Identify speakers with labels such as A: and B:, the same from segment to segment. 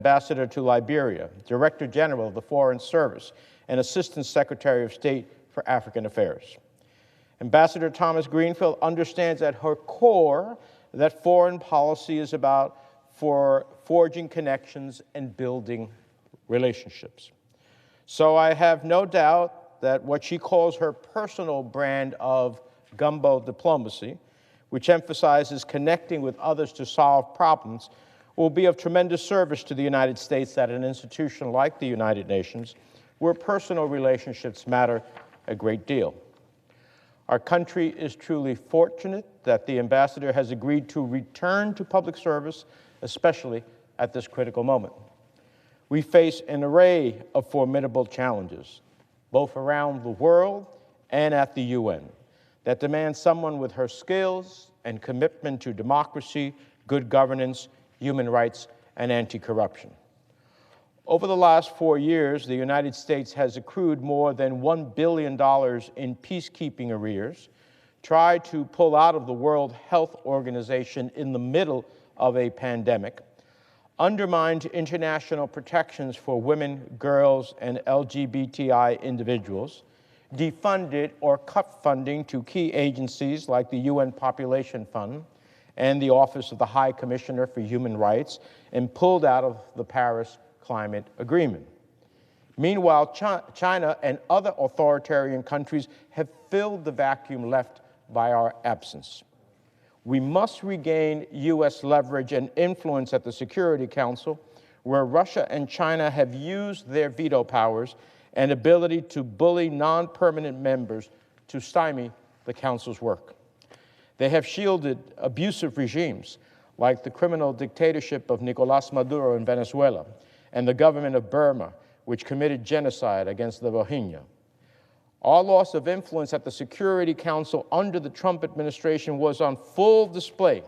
A: Ambassador to Liberia, Director General of the Foreign Service, and Assistant Secretary of State for African Affairs. Ambassador Thomas-Greenfield understands at her core that foreign policy is about forging connections and building relationships. So I have no doubt that what she calls her personal brand of gumbo diplomacy, which emphasizes connecting with others to solve problems, will be of tremendous service to the United States at an institution like the United Nations, where personal relationships matter a great deal. Our country is truly fortunate that the ambassador has agreed to return to public service, especially at this critical moment. We face an array of formidable challenges, both around the world and at the UN, that demand someone with her skills and commitment to democracy, good governance, human rights, and anti-corruption. Over the last 4 years, the United States has accrued more than $1 billion in peacekeeping arrears, tried to pull out of the World Health Organization in the middle of a pandemic, undermined international protections for women, girls, and LGBTI individuals, defunded or cut funding to key agencies like the UN Population Fund and the Office of the High Commissioner for Human Rights, and pulled out of the Paris Climate Agreement. Meanwhile, China and other authoritarian countries have filled the vacuum left by our absence. We must regain U.S. leverage and influence at the Security Council, where Russia and China have used their veto powers and ability to bully non-permanent members to stymie the Council's work. They have shielded abusive regimes like the criminal dictatorship of Nicolás Maduro in Venezuela and the government of Burma, which committed genocide against the Rohingya. Our loss of influence at the Security Council under the Trump administration was on full display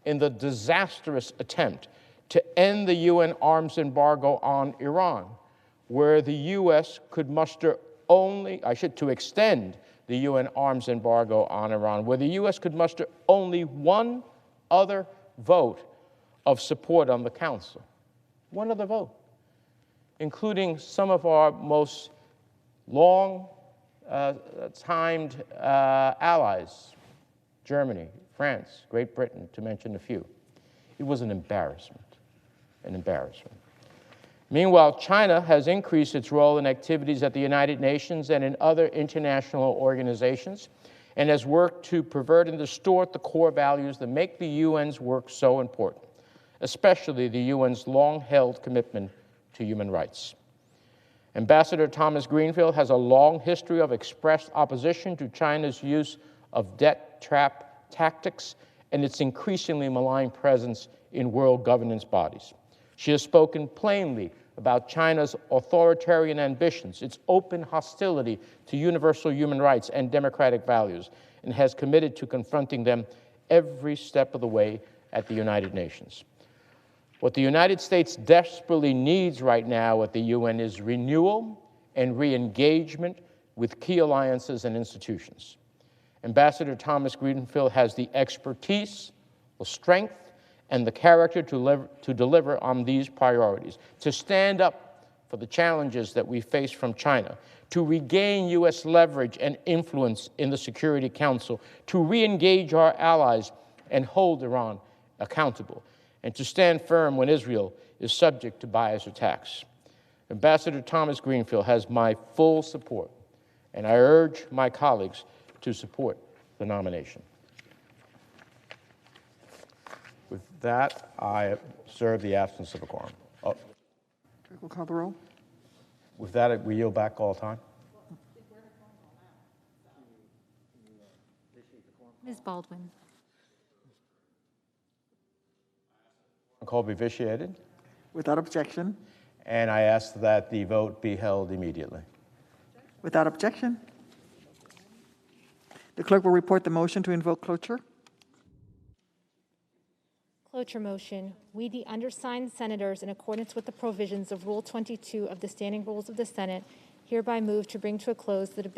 A: in the disastrous attempt to end the UN arms embargo on Iran, where the U.S. could muster only, to extend the UN arms embargo on Iran, where the U.S. could muster only one other vote of support on the Council. One other vote, including some of our most long-timed allies, Germany, France, Great Britain, to mention a few. It was an embarrassment, an embarrassment. Meanwhile, China has increased its role in activities at the United Nations and in other international organizations, and has worked to pervert and distort the core values that make the UN's work so important, especially the UN's long-held commitment to human rights. Ambassador Thomas-Greenfield has a long history of expressed opposition to China's use of debt trap tactics and its increasingly malign presence in world governance bodies. She has spoken plainly about China's authoritarian ambitions, its open hostility to universal human rights and democratic values, and has committed to confronting them every step of the way at the United Nations. What the United States desperately needs right now at the UN is renewal and re-engagement with key alliances and institutions. Ambassador Thomas-Greenfield has the expertise, the strength, and the character to deliver on these priorities, to stand up for the challenges that we face from China, to regain U.S. leverage and influence in the Security Council, to re-engage our allies and hold Iran accountable, and to stand firm when Israel is subject to bias attacks. Ambassador Thomas-Greenfield has my full support, and I urge my colleagues to support the nomination. With that, I observe the absence of a quorum. Oh.
B: We'll call the roll.
A: With that, we yield back all time.
C: Ms. Baldwin.
A: Call be vitiated.
B: Without objection.
A: And I ask that the vote be held immediately.
B: Without objection. The clerk will report the motion to invoke cloture.
C: Cloture motion. We, the undersigned senators, in accordance with the provisions of Rule 22 of the Standing Rules of the Senate, hereby move to bring to a close the debate